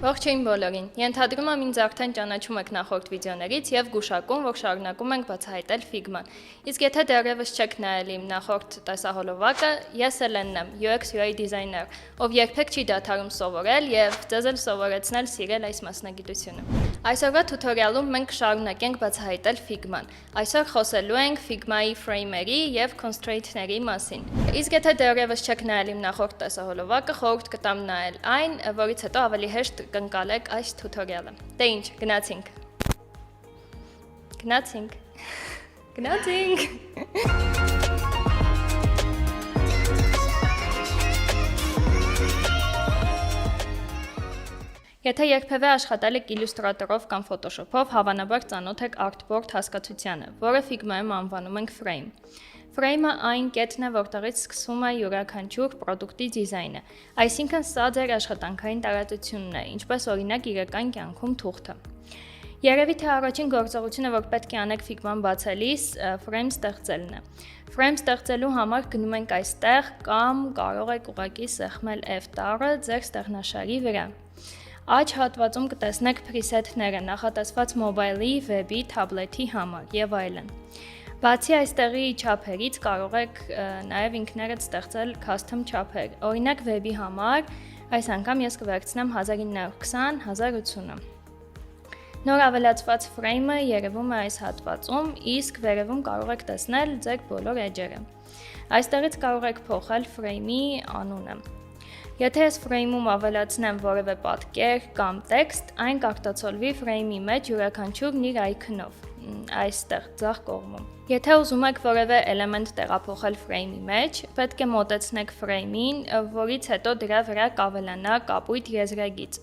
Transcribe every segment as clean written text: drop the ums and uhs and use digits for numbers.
Ողջույն բոլորին, ենթադրում եմ ինձ արդեն ճանաչում եք նախորդ վիդեոներից և գուշակում, որ շարունակում ենք բացահայտել Figma-ն։ Իսկ եթե դեռևս չեք նայել իմ նախորդ տեսահոլովակը, ես Էլենն եմ, UX UI դիզայներ, ով երբեք չի դադարում սովորել և ձեզ էլ սովորեցնել սիրել այս մասնագիտությունը։ Այսօրվա տուտորիալում մենք կշարունակենք բացահայտել Figma-ն։ Այսօր խոսելու ենք Figma-ի frame-երի և constraint-ների մասին։ Իսկ եթե դեռևս չեք նայել իմ նախորդ տեսահոլովակը, խորհուրդ կտամ նայել այն, որից հետո ավելի հեշտ կընկալեք այս տուտորիալը։ Դե ինչ, գնացինք։ Եթե երբևէ աշխատել եք Illustrator-ով կամ Photoshop-ով, հավանաբար ծանոթ եք artboard հասկացությանը, որը Figma-ում անվանում ենք frame։ Frame-ը այն կետն է, որտեղից սկսվում է յուրաքանչյուր պրոդուկտի դիզայնը, այսինքն սա ձեր աշխատանքային տարածությունն է, ինչպես օրինակ իրական կյանքում թուղթը։ Երևի թե առաջին գործողությունը, որ պետք է անեք Figma-ն բացելիս, frame ստեղծելն է։ Frame ստեղծելու համար գնում ենք այստեղ կամ կարող եք ուղղակի սեղմել F տառը ձեր ստեղնաշարի վրա։ Աջ հատվածում կտեսնեք preset-ները նախատեսված մոբայլի, վեբի, թաբլետի համար և այլն։ Բացի այստեղի չափերից կարող եք նաև ինքներդ ստեղծել custom չափեր։ Օրինակ վեբի համար այս անգամ ես կվերցնեմ 1920-1080-ը։ Նոր ավելացված frame-ը երևում է այս հատվածում, իսկ վերևում կարող եք տեսնել ձեր բոլոր էջերը։ Այստեղից կարող եք փոխել frame-ի անունը։ Եթե ես frame-ում ավելացնեմ որևէ պատկեր կամ տեքստ, այն կարտացոլվի frame-ի մեջ յուրաքանչյուրն իր icon-ով, այստեղ ձախ կողմում։ Եթե ուզում եք որևէ էլեմենտ տեղափոխել frame-ի մեջ, պետք է մոտեցնեք frame-ին, որից հետո դրա վրա կավելանա կապույտ եզրագիծ,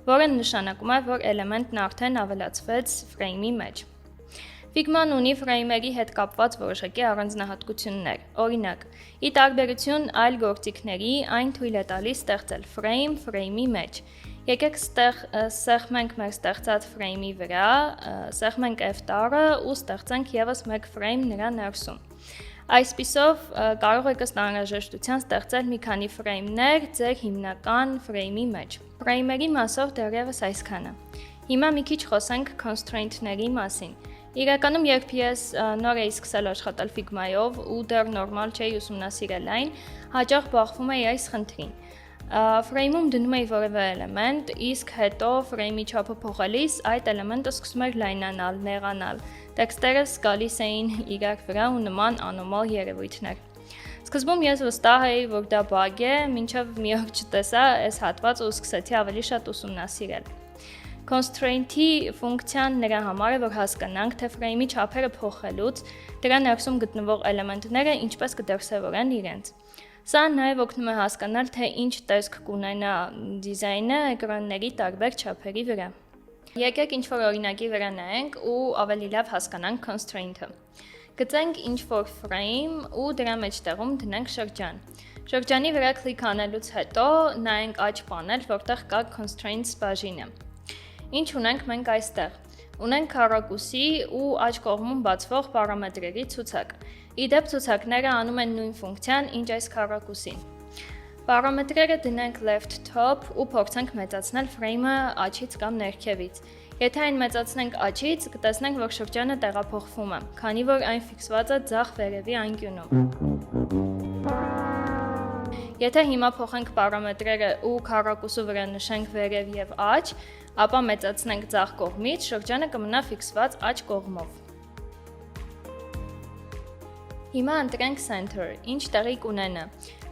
որը նշանակում է, որ էլեմենտն արդեն ավելացվեց frame-ի մեջ։ Figma-ն ունի frame-երի հետ կապված որոշակի առանձնահատկություններ։ Օրինակ, ի տարբերություն այլ գործիքների, այն թույլ է տալիս ստեղծել frame-ի մեջ։ Եկեք սեղմենք մեր ստեղծած frame-ի վրա, սեղմենք F տառը ու ստեղծենք ևս մեկ frame նրա ներսում։ Այսպիսով կարող եք ըստ անհրաժեշտության ստեղծել մի քանի frame-ներ ձեր հիմնական frame-ի մեջ։ Frame-երի մասով դեռևս այսքանը։ Հիմա մի քիչ խոսենք constraint-ների մասին։ Իրականում, երբ ես նոր էի սկսել աշխատել Figma-ով ու դեռ նորմալ չէի ուսումնասիրել այն, հաճախ բախվում էի այս խնդրին։ Frame-ում դնում էի որևէ էլեմենտ, իսկ հետո frame-ի չափը փոխելիս այդ էլեմենտը սկսում էր լայնանալ, նեղանալ, տեքստերը գալիս էին իրար վրա ու նման անոմալ երևույթներ։ Սկզբում ես վստահ էի, որ դա բագ է, մինչև մի օր չտեսա այս հատվածը ու սկսեցի ավելի շատ ուսումնասիրել։ Constraint-ի ֆունկցիան նրա համար է, որ հասկանանք, թե frame-ի չափերը փոխելուց դրա ներսում գտնվող էլեմենտները ինչպես կդրսևորեն իրենց։ Սա նաև օգնում է հասկանալ, թե ինչ տեսք կունենա դիզայնը էկրանների տարբեր չափերի վրա։ Եկեք ինչ-որ օրինակի վրա նայենք ու ավելի լավ հասկանանք constraint-ը։ Գծենք ինչ-որ frame ու դրա մեջտեղում դնենք շրջան։ Շրջանի վրա կլիկ անելուց հետո նայենք աջ պանել, որտեղ կա constraints բաժինը։ Ինչ ունենք մենք այստեղ։ Ունենք քառակուսի ու աջ կողմում բացվող պարամետրերի ցուցակ։ Իդեպ ցուցակները անում են նույն ֆունկցիան, ինչ այս քառակուսին։ Պարամետրերը դնենք left top ու փորձենք մեծացնել frame-ը աջից կամ ներքևից։ Եթե այն մեծացնենք աջից, կտեսնենք, որ շրջանը տեղափոխվում է, քանի որ այն ֆիքսված է ձախ վերևի անկյունում։ Եթե հիմա փոխենք պարամետրերը ու քառակուսու վրա նշենք վերև և աջ, ապա մեծացնենք ձախ կողմից, շրջանը կմնա ֆիքսված աջ կողմով։ Հիմա ընտրենք center, ինչ տեղի կունենա։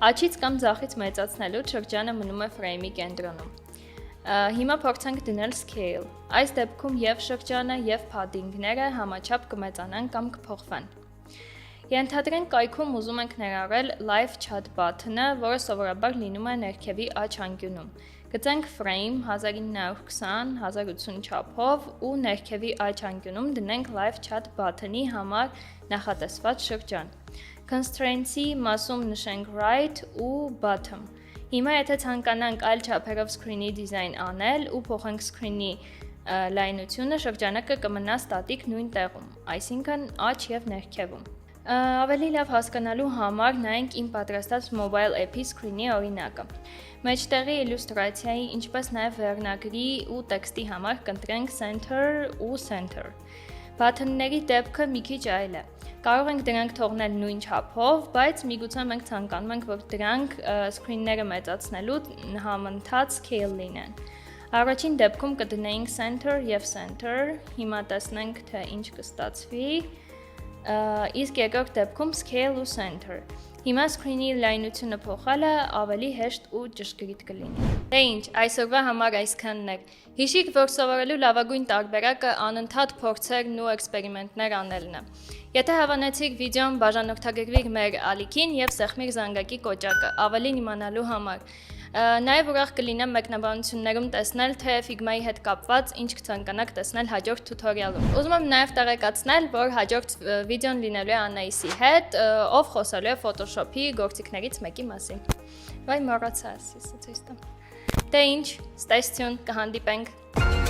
Աջից կամ ձախից մեծացնելուց շրջանը մնում է frame-ի կենտրոնում։ Հիմա փորձենք դնել scale։ Այս դեպքում և շրջանը և padding-ները համաչափ կմեծանան կամ կփոխվեն։ Ենթադրենք կայքում ուզում ենք ներառել live chat button-ը, որը սովորաբար լինում է ներքևի աջ անկյունում։ Գծենք frame 1920-1080 չափով ու ներքևի աջ անկյունում դնենք live chat button-ի համար նախատեսված շրջան։ Constraints-ի մասում նշենք right ու bottom։ Հիմա եթե ցանկանանք այլ չափերով screen-ի դիզայն անել ու փոխենք screen-ի լայնությունը, շրջանակը կմնա ստատիկ նույն տեղում, այսինքն աջ եւ ներքևում։ Ավելի լավ հասկանալու համար նայենք իմ պատրաստած mobile app-ի screen-ի օրինակը։ Մեջտեղի իլյուստրացիայի, ինչպես նաև վերնագրի ու տեքստի համար կընտրենք center ու center։ Բաթոնների դեպքը մի քիչ այլ է։ Կարող ենք դրանք թողնել նույն չափով, բայց միգուցե մենք ցանկանում ենք, որ դրանք screen-ները մեծացնելու համընթաց scale լինեն։ Առաջին դեպքում կդնեինք center եւ center, հիմա տեսնենք, թե ինչ կստացվի, իսկ երկրորդ դեպքում scale ու center։ Հիմա screen-ի լայնությունը փոխելը ավելի հեշտ ու ճշգրիտ կլինի։ Դե ինչ, այսօրվա համար այսքանն է։ Հիշիկ, որ սովորելու լավագույն տարբերակը անընդհատ փորձերն ու էքսպերիմենտներ անելն է։ Եթե հավանեցիք վիդեոն, բաժանորդագրվիր մեր ալիքին եւ սեղմիր զանգակի կոճակը ավելին իմանալու համար։ Նաև ուրախ կլինեմ մեկնաբանություններում տեսնել, թե Figma-ի հետ կապված ինչ կցանկանաք տեսնել հաջորդ թուտորիալում։ Ուզում եմ նաև տեղեկացնել, որ հաջորդ վիդեոն լինելու է Աննայիսի հետ, ով խոսելու է Photoshop-ի գործիքներից մեկի մասին։ Վայ մոռացա, ասես ցույց տամ։ Դե ինչ, stay tuned, կհանդիպենք։